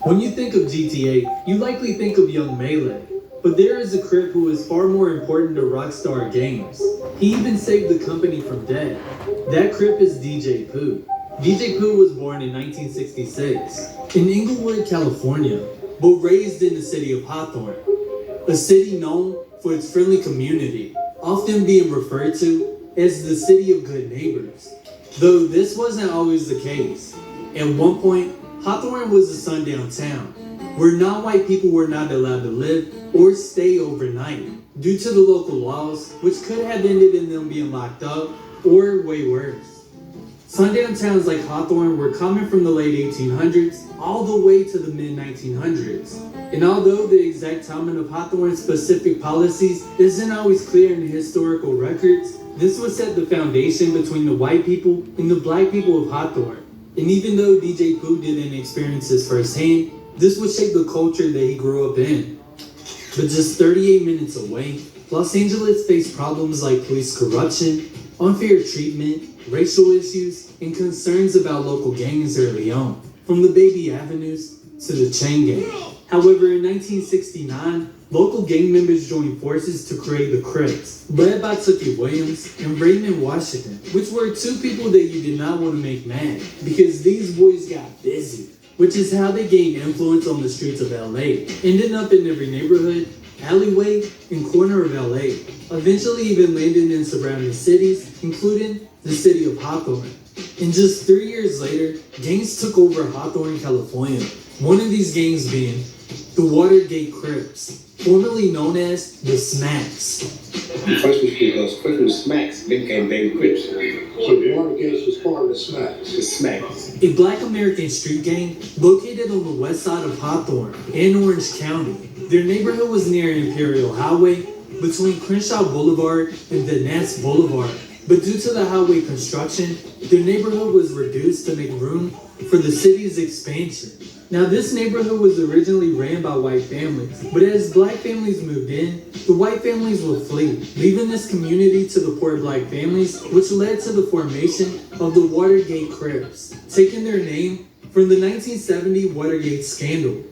When you think of GTA, you likely think of young Melee. But there is a Crip who is far more important to Rockstar Games. He even saved the company from death. That Crip is DJ Pooh. DJ Pooh was born in 1966 in Inglewood, California, but raised in the city of Hawthorne, a city known for its friendly community, often being referred to as the city of good neighbors. Though this wasn't always the case. At one point, Hawthorne was a sundown town, where non-white people were not allowed to live or stay overnight, due to the local laws, which could have ended in them being locked up, or way worse. Sundown towns like Hawthorne were common from the late 1800s all the way to the mid-1900s. And although the exact timing of Hawthorne's specific policies isn't always clear in the historical records, this would set the foundation between the white people and the black people of Hawthorne. And even though DJ Pooh didn't experience this firsthand, this would shape the culture that he grew up in. But just 38 minutes away, Los Angeles faced problems like police corruption, unfair treatment, racial issues, and concerns about local gangs early on, from the Baby Avenues to the Chain Gang. However, in 1969, local gang members joined forces to create the Crips, led by Tookie Williams and Raymond Washington, which were two people that you did not want to make mad, because these boys got busy, which is how they gained influence on the streets of LA, ending up in every neighborhood, alleyway, and corner of LA, eventually even landing in surrounding cities, including the city of Hawthorne. And just 3 years later, gangs took over Hawthorne, California, one of these gangs being the Watergate Crips, formerly known as the Smacks. First we keep those Christmas Smacks, then came Baby Crips. So the Watergate was part of the Smacks. The Smacks. A black American street gang located on the west side of Hawthorne in Orange County. Their neighborhood was near Imperial Highway, between Crenshaw Boulevard and Van Ness Boulevard. But due to the highway construction, their neighborhood was reduced to make room for the city's expansion. Now, this neighborhood was originally ran by white families, but as black families moved in, the white families would flee, leaving this community to the poor black families, which led to the formation of the Watergate Crips, taking their name from the 1970 Watergate scandal.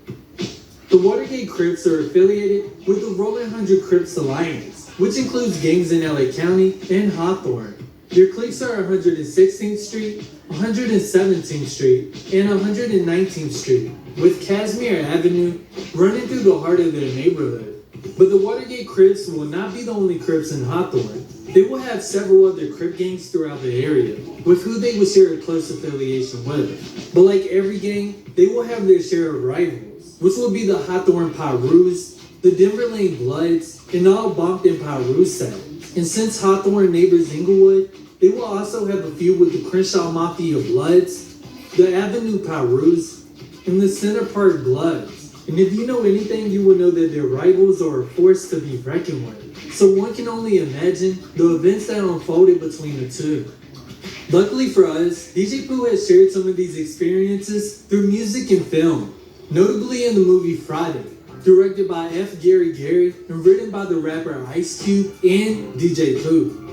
The Watergate Crips are affiliated with the Rolling 100 Crips Alliance, which includes gangs in LA County and Hawthorne. Their cliques are 116th Street, 117th Street, and 119th Street, with Casimir Avenue running through the heart of their neighborhood. But the Watergate Crips will not be the only Crips in Hawthorne. They will have several other Crip gangs throughout the area, with who they will share a close affiliation with. But like every gang, they will have their share of rivals, which will be the Hawthorne Pyrus, the Denver Lane Bloods, and all Bompton Pyrus set. And since Hawthorne neighbors Inglewood, they will also have a feud with the Crenshaw Mafia Bloods, the Avenue Pyrus, and the Center Park Bloods. And if you know anything, you will know that their rivals are a force to be reckoned with. So one can only imagine the events that unfolded between the two. Luckily for us, DJ Pooh has shared some of these experiences through music and film, notably in the movie Friday, directed by F. Gary Gary and written by the rapper Ice Cube and DJ Pooh.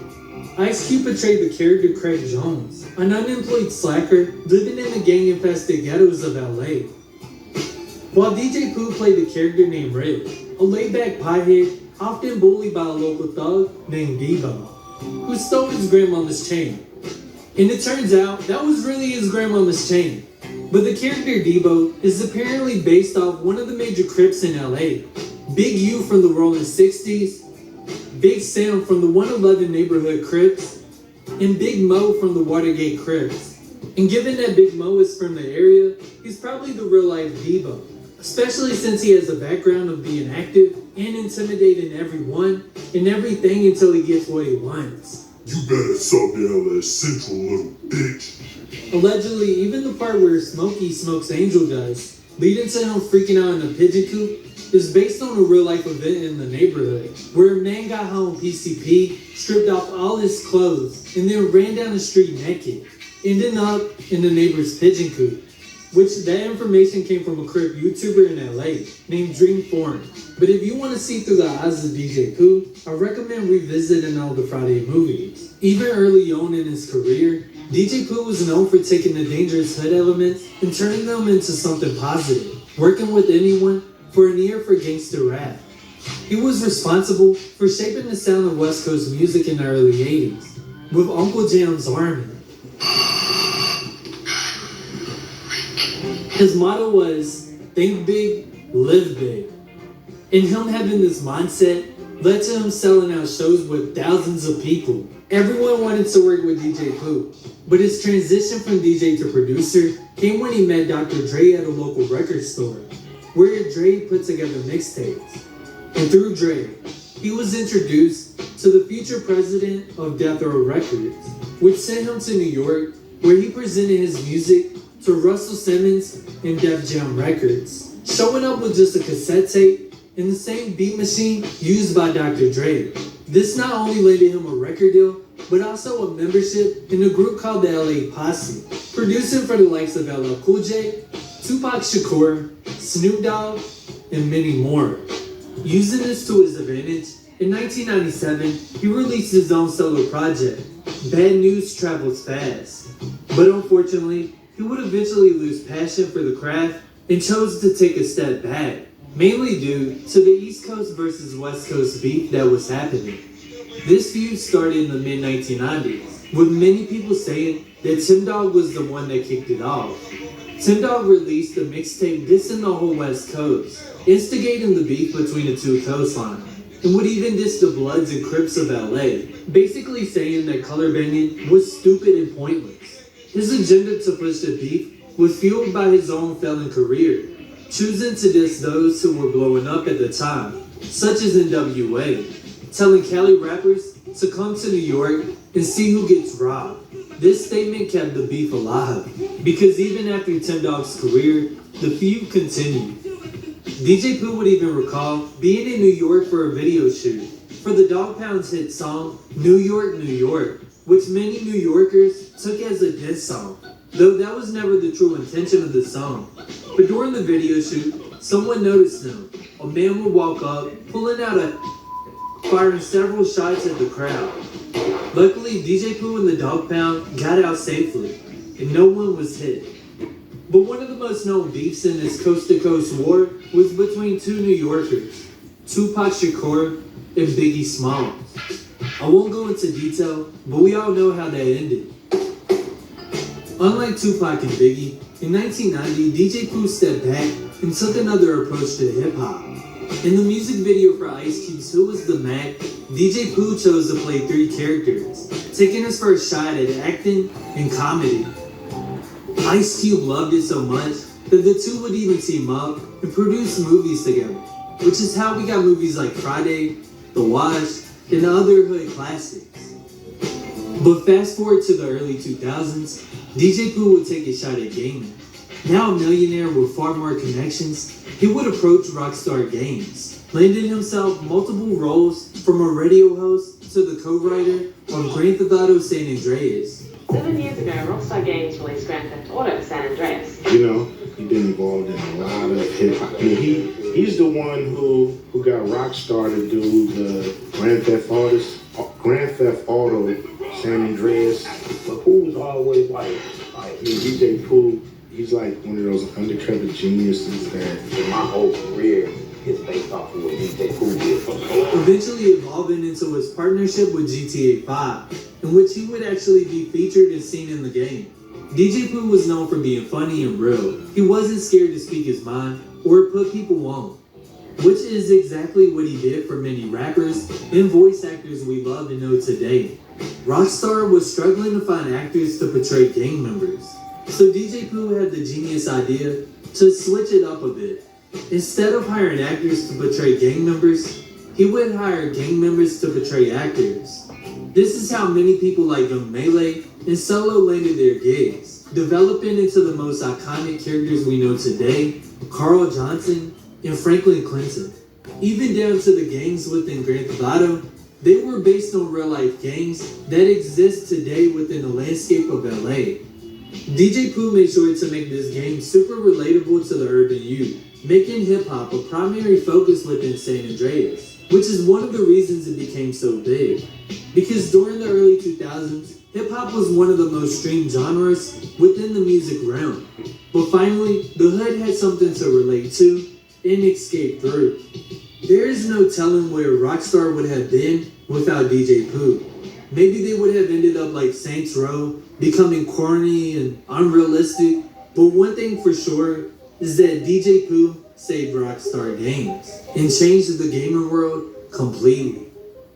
Ice Cube portrayed the character Craig Jones, an unemployed slacker living in the gang-infested ghettos of LA. While DJ Pooh played the character named Rip, a laid-back piehead often bullied by a local thug named Debo, who stole his grandmama's chain. And it turns out that was really his grandmama's chain. But the character Debo is apparently based off one of the major Crips in LA, Big U from the Rolling 60s, Big Sam from the 111 Neighborhood Crips, and Big Mo from the Watergate Crips. And given that Big Mo is from the area, he's probably the real-life Debo, especially since he has a background of being active and intimidating everyone and everything until he gets what he wants. You better suck down that central, little bitch. Allegedly, even the part where Smokey smokes Angel dust, leading to him freaking out in a pigeon coop, is based on a real-life event in the neighborhood, where a man got home PCP, stripped off all his clothes, and then ran down the street naked, ending up in the neighbor's pigeon coop. which that information came from a Crip YouTuber in LA named Dreamform. But if you want to see through the eyes of DJ Pooh, I recommend revisiting all the Friday movies. Even early on in his career, DJ Pooh was known for taking the dangerous hood elements and turning them into something positive, working with anyone for an ear for gangster rap. He was responsible for shaping the sound of West Coast music in the early 80s, with Uncle Jam's Army. His motto was, think big, live big. And him having this mindset led to him selling out shows with thousands of people. Everyone wanted to work with DJ Pooh, but his transition from DJ to producer came when he met Dr. Dre at a local record store, where Dre put together mixtapes. And through Dre, he was introduced to the future president of Death Row Records, which sent him to New York, where he presented his music to Russell Simmons and Def Jam Records, showing up with just a cassette tape and the same beat machine used by Dr. Dre. This not only landed him a record deal, but also a membership in a group called the LA Posse, producing for the likes of LL Cool J, Tupac Shakur, Snoop Dogg, and many more. Using this to his advantage, in 1997, he released his own solo project, Bad News Travels Fast. But unfortunately, he would eventually lose passion for the craft and chose to take a step back, mainly due to the East Coast versus West Coast beef that was happening. This feud started in the mid-1990s, with many people saying that Tim Dog was the one that kicked it off. Tim Dog released a mixtape dissing the whole West Coast, instigating the beef between the two coastlines, and would even diss the Bloods and Crips of LA, basically saying that color banging was stupid and pointless. His agenda to push the beef was fueled by his own failing career, choosing to diss those who were blowing up at the time, such as NWA, telling Cali rappers to come to New York and see who gets robbed. This statement kept the beef alive, because even after Tim Dog's career, the feud continued. DJ Pooh would even recall being in New York for a video shoot for the Dog Pound's hit song, New York, New York, which many New Yorkers took as a diss song, though that was never the true intention of the song. But during the video shoot, someone noticed him. A man would walk up, pulling out a firing several shots at the crowd. Luckily, DJ Pooh and the Dog Pound got out safely, and no one was hit. But one of the most known beefs in this coast-to-coast war was between two New Yorkers, Tupac Shakur and Biggie Smalls. I won't go into detail, but we all know how that ended. Unlike Tupac and Biggie, in 1990, DJ Pooh stepped back and took another approach to hip-hop. In the music video for Ice Cube's Who Was the Mac, DJ Pooh chose to play three characters, taking his first shot at acting and comedy. Ice Cube loved it so much that the two would even team up and produce movies together, which is how we got movies like Friday, The Wash, and other hood classics. But fast forward to the early 2000s, DJ Pooh would take a shot at gaming. Now a millionaire with far more connections, he would approach Rockstar Games, landing himself multiple roles from a radio host to the co-writer on Grand Theft Auto San Andreas. 7 years ago, Rockstar Games released Grand Theft Auto San Andreas. You know, he's been involved in a lot of hip hop. I mean, he's the one who got Rockstar to do the Grand Theft Auto San Andreas. But Pooh was always like DJ Pooh. He's like one of those undercover geniuses that my whole career is based off of what DJ Pooh did. Eventually evolving into his partnership with GTA 5, in which he would actually be featured and seen in the game. DJ Pooh was known for being funny and real. He wasn't scared to speak his mind or put people on, which is exactly what he did for many rappers and voice actors we love and know today. Rockstar was struggling to find actors to portray gang members, so DJ Pooh had the genius idea to switch it up a bit. Instead of hiring actors to portray gang members, he would hire gang members to portray actors. This is how many people like Young Melee and Solo landed their gigs, developing into the most iconic characters we know today, Carl Johnson and Franklin Clinton. Even down to the gangs within Grand Theft Auto, they were based on real-life gangs that exist today within the landscape of LA. DJ Pooh made sure to make this game super relatable to the urban youth, making hip-hop a primary focus within San Andreas, which is one of the reasons it became so big. Because during the early 2000s, hip-hop was one of the most streamed genres within the music realm. But finally, the hood had something to relate to and escape through. There is no telling where Rockstar would have been without DJ Pooh. Maybe they would have ended up like Saints Row, becoming corny and unrealistic. But one thing for sure is that DJ Pooh saved Rockstar Games and changed the gaming world completely.